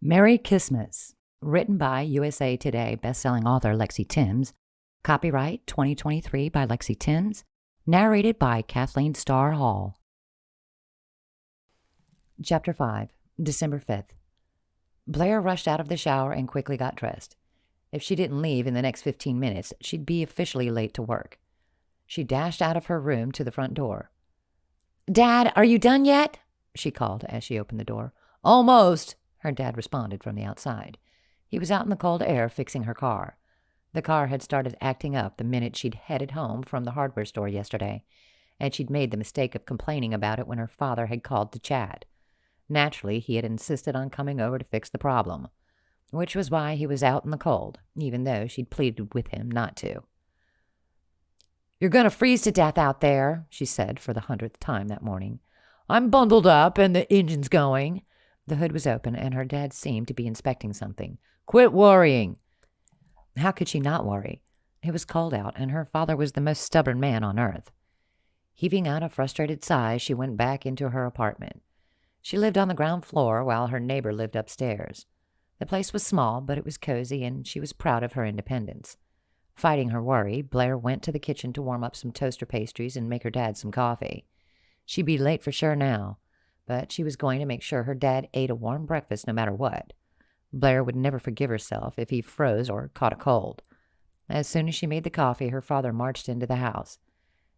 Merry Christmas, written by USA Today bestselling author Lexy Timms, copyright 2023 by Lexy Timms, narrated by Kathleen Starr Hall. Chapter 5, December 5th. Blair rushed out of the shower and quickly got dressed. If she didn't leave in the next 15 minutes, she'd be officially late to work. She dashed out of her room to the front door. "Dad, are you done yet?" she called as she opened the door. "Almost," her dad responded from the outside. He was out in the cold air fixing her car. The car had started acting up the minute she'd headed home from the hardware store yesterday, and she'd made the mistake of complaining about it when her father had called to chat. Naturally, he had insisted on coming over to fix the problem, which was why he was out in the cold, even though she'd pleaded with him not to. "You're going to freeze to death out there," she said for the 100th time that morning. "I'm bundled up and the engine's going." The hood was open, and her dad seemed to be inspecting something. "Quit worrying." How could she not worry? It was cold out, and her father was the most stubborn man on earth. Heaving out a frustrated sigh, she went back into her apartment. She lived on the ground floor while her neighbor lived upstairs. The place was small, but it was cozy, and she was proud of her independence. Fighting her worry, Blair went to the kitchen to warm up some toaster pastries and make her dad some coffee. She'd be late for sure now, but she was going to make sure her dad ate a warm breakfast no matter what. Blair would never forgive herself if he froze or caught a cold. As soon as she made the coffee, her father marched into the house.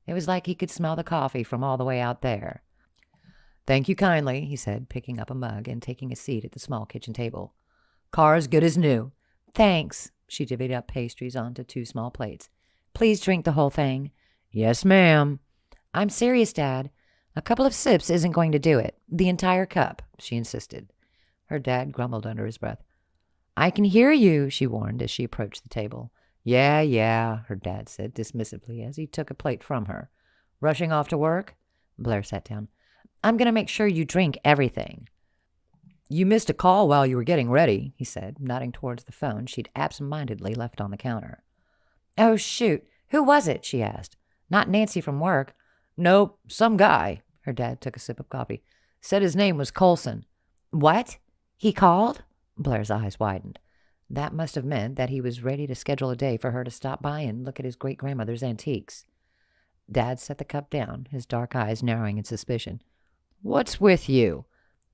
It was like he could smell the coffee from all the way out there. "Thank you kindly," he said, picking up a mug and taking a seat at the small kitchen table. "Car's good as new." "Thanks." She divvied up pastries onto 2 small plates. "Please drink the whole thing." "Yes, ma'am." "I'm serious, Dad. A couple of sips isn't going to do it. The entire cup," she insisted. Her dad grumbled under his breath. "I can hear you," she warned as she approached the table. Yeah, her dad said dismissively as he took a plate from her. "Rushing off to work?" Blair sat down. "I'm going to make sure you drink everything." "You missed a call while you were getting ready," he said, nodding towards the phone she'd absent-mindedly left on the counter. "Oh, shoot. Who was it?" she asked. "Not Nancy from work." "Nope, some guy." Her dad took a sip of coffee. "Said his name was Colson." "What? He called?" Blair's eyes widened. That must have meant that he was ready to schedule a day for her to stop by and look at his great-grandmother's antiques. Dad set the cup down, his dark eyes narrowing in suspicion. "What's with you?"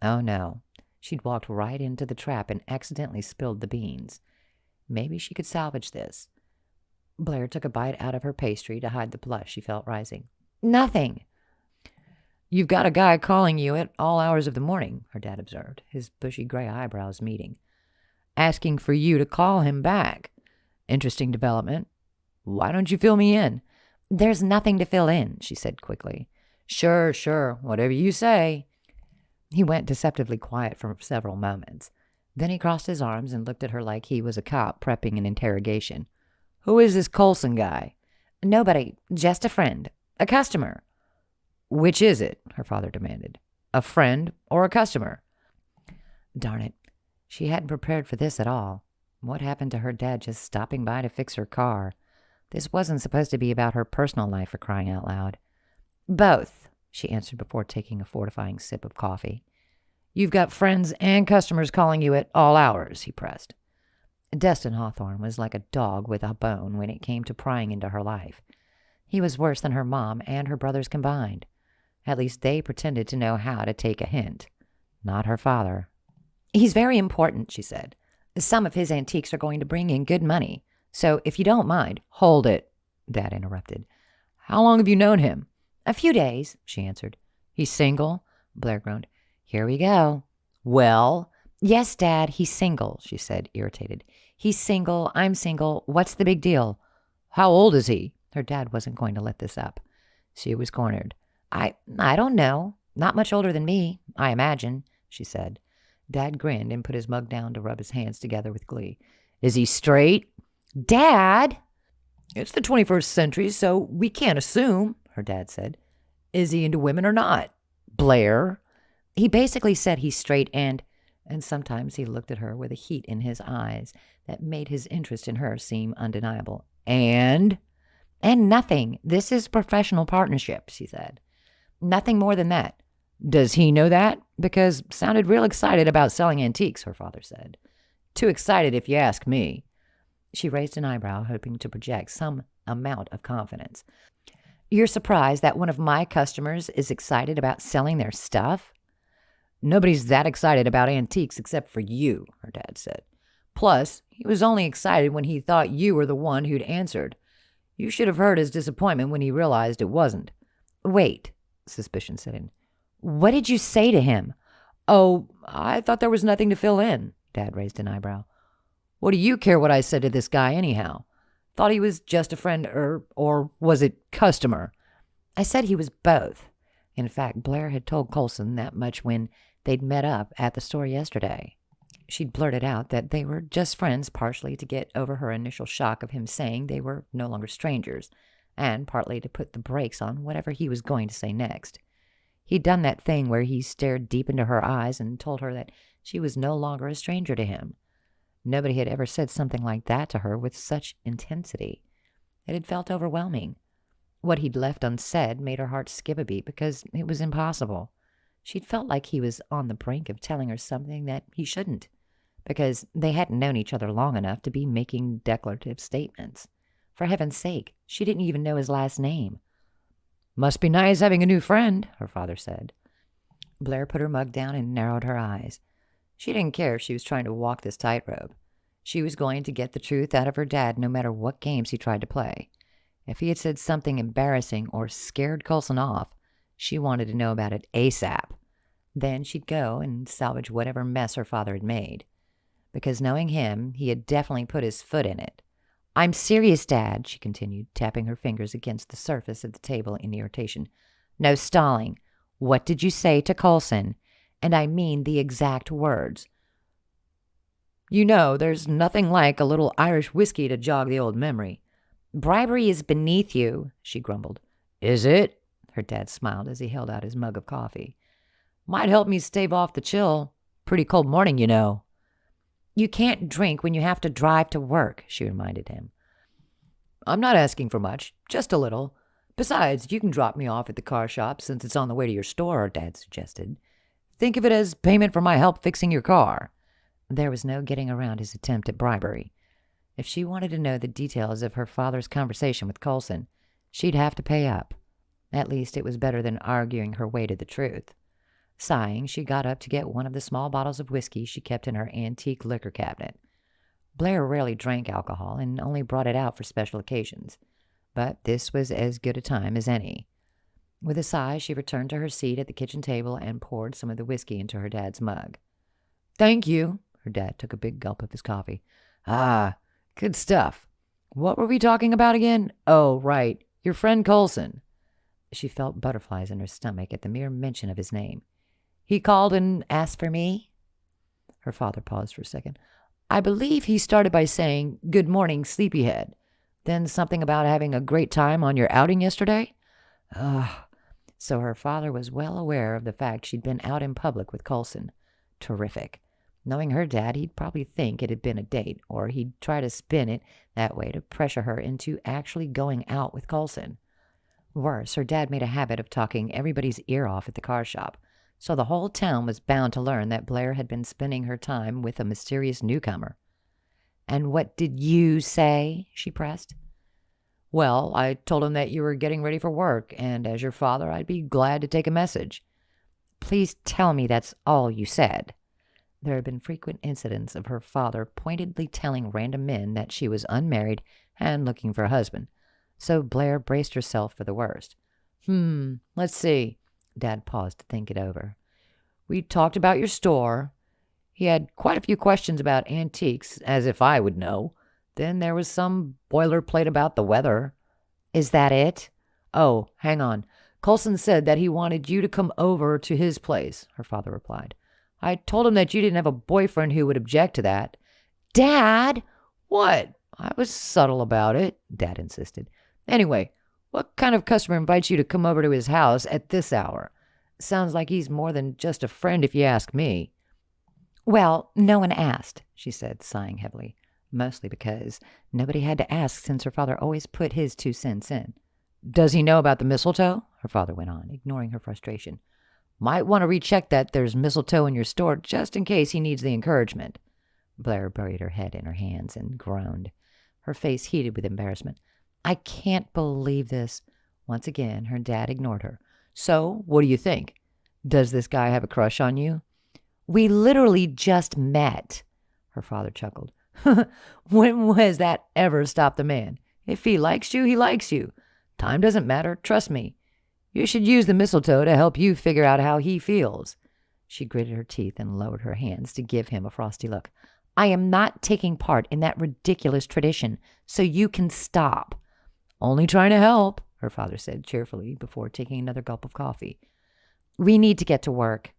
Oh, no. She'd walked right into the trap and accidentally spilled the beans. Maybe she could salvage this. Blair took a bite out of her pastry to hide the blush she felt rising. "Nothing." "You've got a guy calling you at all hours of the morning," her dad observed, his bushy gray eyebrows meeting. "Asking for you to call him back. Interesting development. Why don't you fill me in?" "There's nothing to fill in," she said quickly. Sure, whatever you say." He went deceptively quiet for several moments. Then he crossed his arms and looked at her like he was a cop prepping an interrogation. "Who is this Colson guy?" "Nobody, just a friend. A customer." "Which is it?" her father demanded. "A friend or a customer?" Darn it. She hadn't prepared for this at all. What happened to her dad just stopping by to fix her car? This wasn't supposed to be about her personal life, for crying out loud. "Both," she answered before taking a fortifying sip of coffee. "You've got friends and customers calling you at all hours," he pressed. Destin Hawthorne was like a dog with a bone when it came to prying into her life. He was worse than her mom and her brothers combined. At least they pretended to know how to take a hint. Not her father. "He's very important," she said. "Some of his antiques are going to bring in good money. So if you don't mind—" "Hold it," Dad interrupted. "How long have you known him?" "A few days," she answered. "He's single?" Blair groaned. "Here we go." "Well?" "Yes, Dad, he's single," she said, irritated. "He's single. I'm single. What's the big deal?" "How old is he?" Her dad wasn't going to let this up. She was cornered. I don't know. Not much older than me, I imagine," she said. Dad grinned and put his mug down to rub his hands together with glee. "Is he straight?" "Dad!" "It's the 21st century, so we can't assume," her dad said. "Is he into women or not?" "Blair?" "He basically said he's straight and sometimes he looked at her with a heat in his eyes that made his interest in her seem undeniable. "And?" "And nothing. This is professional partnership," she said. "Nothing more than that." Does he know that? Because sounded real excited about selling antiques, her father said. Too excited if you ask me. She raised an eyebrow, hoping to project some amount of confidence. You're surprised that one of my customers is excited about selling their stuff? Nobody's that excited about antiques except for you, her dad said. Plus, he was only excited when he thought you were the one who'd answered. You should have heard his disappointment when he realized it wasn't. Wait, suspicion set in. What did you say to him? Oh, I thought there was nothing to fill in, Dad raised an eyebrow. What do you care what I said to this guy anyhow? Thought he was just a friend or was it customer? I said he was both. In fact, Blair had told Coulson that much when they'd met up at the store yesterday. She'd blurted out that they were just friends, partially to get over her initial shock of him saying they were no longer strangers, and partly to put the brakes on whatever he was going to say next. He'd done that thing where he stared deep into her eyes and told her that she was no longer a stranger to him. Nobody had ever said something like that to her with such intensity. It had felt overwhelming. What he'd left unsaid made her heart skip a beat because it was impossible. She'd felt like he was on the brink of telling her something that he shouldn't, because they hadn't known each other long enough to be making declarative statements. For heaven's sake, she didn't even know his last name. Must be nice having a new friend, her father said. Blair put her mug down and narrowed her eyes. She didn't care if she was trying to walk this tightrope. She was going to get the truth out of her dad no matter what games he tried to play. If he had said something embarrassing or scared Coulson off, she wanted to know about it ASAP. Then she'd go and salvage whatever mess her father had made. Because knowing him, he had definitely put his foot in it. I'm serious, Dad, she continued, tapping her fingers against the surface of the table in irritation. No stalling. What did you say to Coulson? And I mean the exact words. You know, there's nothing like a little Irish whiskey to jog the old memory. Bribery is beneath you, she grumbled. Is it? Her dad smiled as he held out his mug of coffee. Might help me stave off the chill. Pretty cold morning, you know. You can't drink when you have to drive to work, she reminded him. I'm not asking for much, just a little. Besides, you can drop me off at the car shop since it's on the way to your store, Dad suggested. Think of it as payment for my help fixing your car. There was no getting around his attempt at bribery. If she wanted to know the details of her father's conversation with Coulson, she'd have to pay up. At least it was better than arguing her way to the truth. Sighing, she got up to get one of the small bottles of whiskey she kept in her antique liquor cabinet. Blair rarely drank alcohol and only brought it out for special occasions, but this was as good a time as any. With a sigh, she returned to her seat at the kitchen table and poured some of the whiskey into her dad's mug. Thank you. Her dad took a big gulp of his coffee. Ah, good stuff. What were we talking about again? Oh, right, your friend Coulson. She felt butterflies in her stomach at the mere mention of his name. He called and asked for me? Her father paused for a second. I believe he started by saying, Good morning, sleepyhead. Then something about having a great time on your outing yesterday? So her father was well aware of the fact she'd been out in public with Coulson. Terrific. Knowing her dad, he'd probably think it had been a date, or he'd try to spin it that way to pressure her into actually going out with Coulson. Worse, her dad made a habit of talking everybody's ear off at the car shop, so the whole town was bound to learn that Blair had been spending her time with a mysterious newcomer. And what did you say? She pressed. Well, I told him that you were getting ready for work, and as your father, I'd be glad to take a message. Please tell me that's all you said. There had been frequent incidents of her father pointedly telling random men that she was unmarried and looking for a husband, so Blair braced herself for the worst. Let's see. Dad paused to think it over. We talked about your store. He had quite a few questions about antiques, as if I would know. Then there was some boilerplate about the weather. Is that it? Oh, hang on. Coulson said that he wanted you to come over to his place, her father replied. I told him that you didn't have a boyfriend who would object to that. Dad! What? I was subtle about it, Dad insisted. Anyway, what kind of customer invites you to come over to his house at this hour? Sounds like he's more than just a friend if you ask me. Well, no one asked, she said, sighing heavily, mostly because nobody had to ask since her father always put his 2 cents in. Does he know about the mistletoe? Her father went on, ignoring her frustration. Might want to recheck that there's mistletoe in your store just in case he needs the encouragement. Blair buried her head in her hands and groaned, her face heated with embarrassment. I can't believe this. Once again, her dad ignored her. So, what do you think? Does this guy have a crush on you? We literally just met. Her father chuckled. When has that ever stopped a man? If he likes you, he likes you. Time doesn't matter, trust me. You should use the mistletoe to help you figure out how he feels. She gritted her teeth and lowered her hands to give him a frosty look. I am not taking part in that ridiculous tradition, so you can stop. Only trying to help, her father said cheerfully before taking another gulp of coffee. We need to get to work.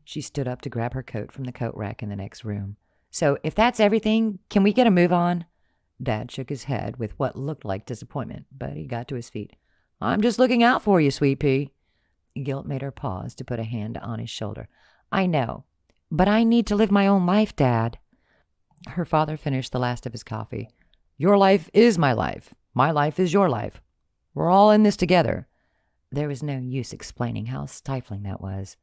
She stood up to grab her coat from the coat rack in the next room. So if that's everything, can we get a move on? Dad shook his head with what looked like disappointment, but he got to his feet. I'm just looking out for you, sweet pea. Guilt made her pause to put a hand on his shoulder. I know, but I need to live my own life, Dad. Her father finished the last of his coffee. Your life is my life. My life is your life. We're all in this together. There was no use explaining how stifling that was.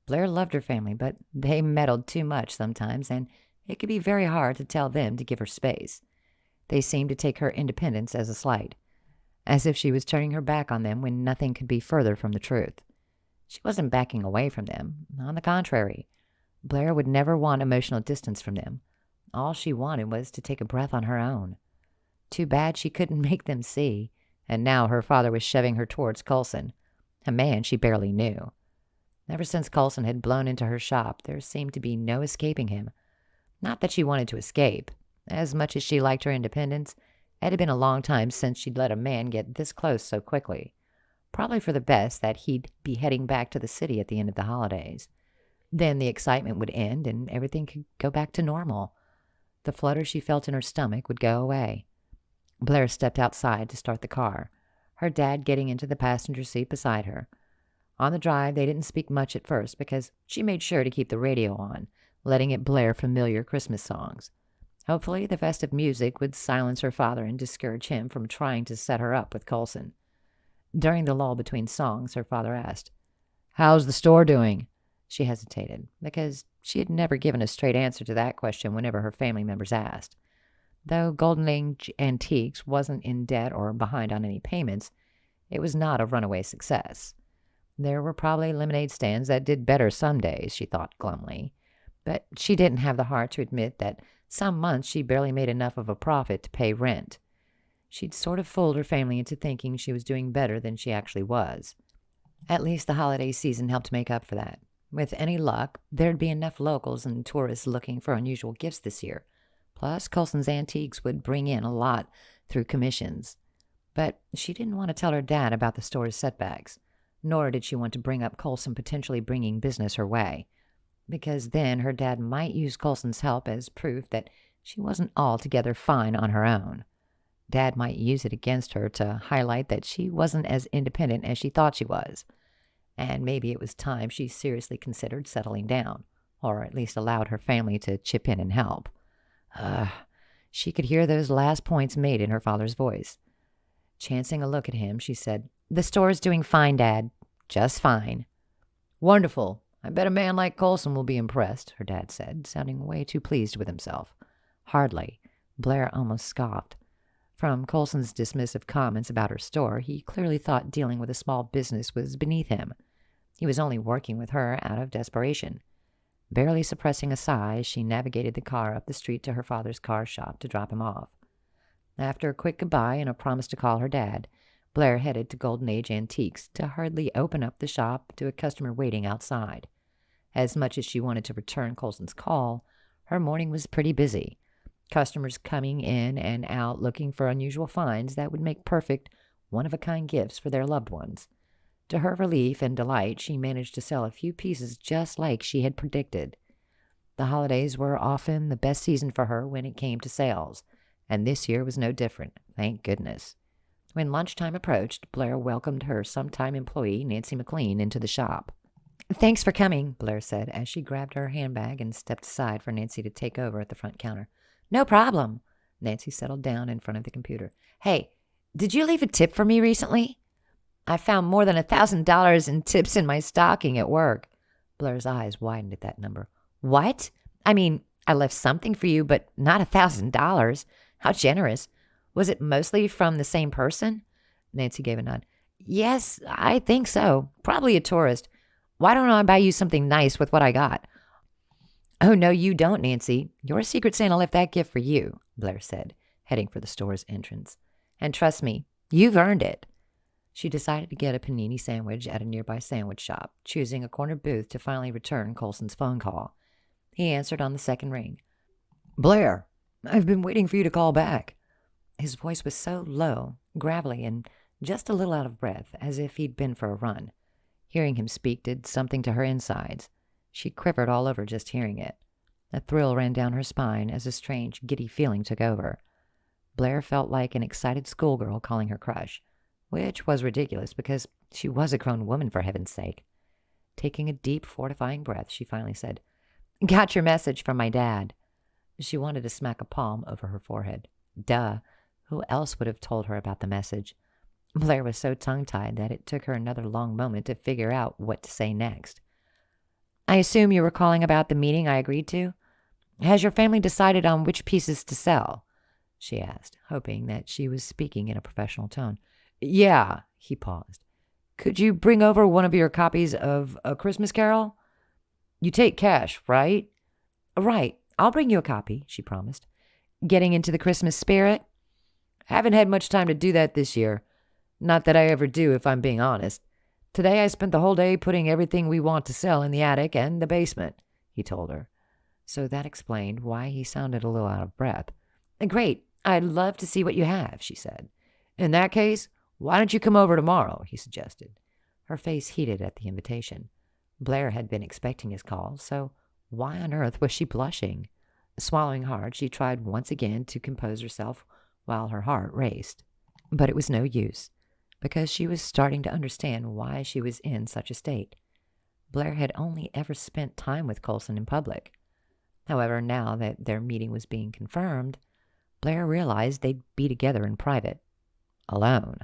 Blair loved her family, but they meddled too much sometimes, and it could be very hard to tell them to give her space. They seemed to take her independence as a slight, as if she was turning her back on them when nothing could be further from the truth. She wasn't backing away from them. On the contrary, Blair would never want emotional distance from them. All she wanted was to take a breath on her own. Too bad she couldn't make them see, and now her father was shoving her towards Coulson, a man she barely knew. Ever since Coulson had blown into her shop, there seemed to be no escaping him. Not that she wanted to escape. As much as she liked her independence, it had been a long time since she'd let a man get this close so quickly. Probably for the best that he'd be heading back to the city at the end of the holidays. Then the excitement would end and everything could go back to normal. The flutter she felt in her stomach would go away. Blair stepped outside to start the car, her dad getting into the passenger seat beside her. On the drive, they didn't speak much at first because she made sure to keep the radio on, letting it blare familiar Christmas songs. Hopefully, the festive music would silence her father and discourage him from trying to set her up with Coulson. During the lull between songs, her father asked, How's the store doing? She hesitated, because she had never given a straight answer to that question whenever her family members asked. Though Golden Age Antiques wasn't in debt or behind on any payments, it was not a runaway success. There were probably lemonade stands that did better some days, she thought glumly. But she didn't have the heart to admit that some months she barely made enough of a profit to pay rent. She'd sort of fooled her family into thinking she was doing better than she actually was. At least the holiday season helped make up for that. With any luck, there'd be enough locals and tourists looking for unusual gifts this year. Plus, Coulson's Antiques would bring in a lot through commissions. But she didn't want to tell her dad about the store's setbacks, nor did she want to bring up Coulson potentially bringing business her way, because then her dad might use Coulson's help as proof that she wasn't altogether fine on her own. Dad might use it against her to highlight that she wasn't as independent as she thought she was, and maybe it was time she seriously considered settling down, or at least allowed her family to chip in and help. She could hear those last points made in her father's voice. Chancing a look at him, she said, The store's doing fine, Dad. Just fine. Wonderful. I bet a man like Coulson will be impressed, her dad said, sounding way too pleased with himself. Hardly. Blair almost scoffed. From Coulson's dismissive comments about her store, he clearly thought dealing with a small business was beneath him. He was only working with her out of desperation. Barely suppressing a sigh, she navigated the car up the street to her father's car shop to drop him off. After a quick goodbye and a promise to call her dad, Blair headed to Golden Age Antiques to hurriedly open up the shop to a customer waiting outside. As much as she wanted to return Coulson's call, her morning was pretty busy. Customers coming in and out looking for unusual finds that would make perfect, one-of-a-kind gifts for their loved ones. To her relief and delight, she managed to sell a few pieces just like she had predicted. The holidays were often the best season for her when it came to sales, and this year was no different, thank goodness. When lunchtime approached, Blair welcomed her sometime employee, Nancy McLean, into the shop. Thanks for coming, Blair said as she grabbed her handbag and stepped aside for Nancy to take over at the front counter. No problem. Nancy settled down in front of the computer. Hey, did you leave a tip for me recently? I found more than $1,000 in tips in my stocking at work. Blair's eyes widened at that number. What? I mean, I left something for you, but not $1,000. How generous. Was it mostly from the same person? Nancy gave a nod. Yes, I think so. Probably a tourist. Why don't I buy you something nice with what I got? Oh, no, you don't, Nancy. Your Secret Santa left that gift for you, Blair said, heading for the store's entrance. And trust me, you've earned it. She decided to get a panini sandwich at a nearby sandwich shop, choosing a corner booth to finally return Colson's phone call. He answered on the second ring. Blair, I've been waiting for you to call back. His voice was so low, gravelly, and just a little out of breath, as if he'd been for a run. Hearing him speak did something to her insides. She quivered all over just hearing it. A thrill ran down her spine as a strange, giddy feeling took over. Blair felt like an excited schoolgirl calling her crush, which was ridiculous because she was a grown woman, for heaven's sake. Taking a deep, fortifying breath, she finally said, Got your message from my dad. She wanted to smack a palm over her forehead. Duh. Who else would have told her about the message? Blair was so tongue-tied that it took her another long moment to figure out what to say next. I assume you were calling about the meeting I agreed to? Has your family decided on which pieces to sell? She asked, hoping that she was speaking in a professional tone. Yeah, he paused. Could you bring over one of your copies of A Christmas Carol? You take cash, right? Right. I'll bring you a copy, she promised. Getting into the Christmas spirit? Haven't had much time to do that this year. Not that I ever do, if I'm being honest. Today I spent the whole day putting everything we want to sell in the attic and the basement, he told her. So that explained why he sounded a little out of breath. Great. I'd love to see what you have, she said. In that case, why don't you come over tomorrow, he suggested. Her face heated at the invitation. Blair had been expecting his call, so why on earth was she blushing? Swallowing hard, she tried once again to compose herself while her heart raced. But it was no use, because she was starting to understand why she was in such a state. Blair had only ever spent time with Colson in public. However, now that their meeting was being confirmed, Blair realized they'd be together in private. Alone.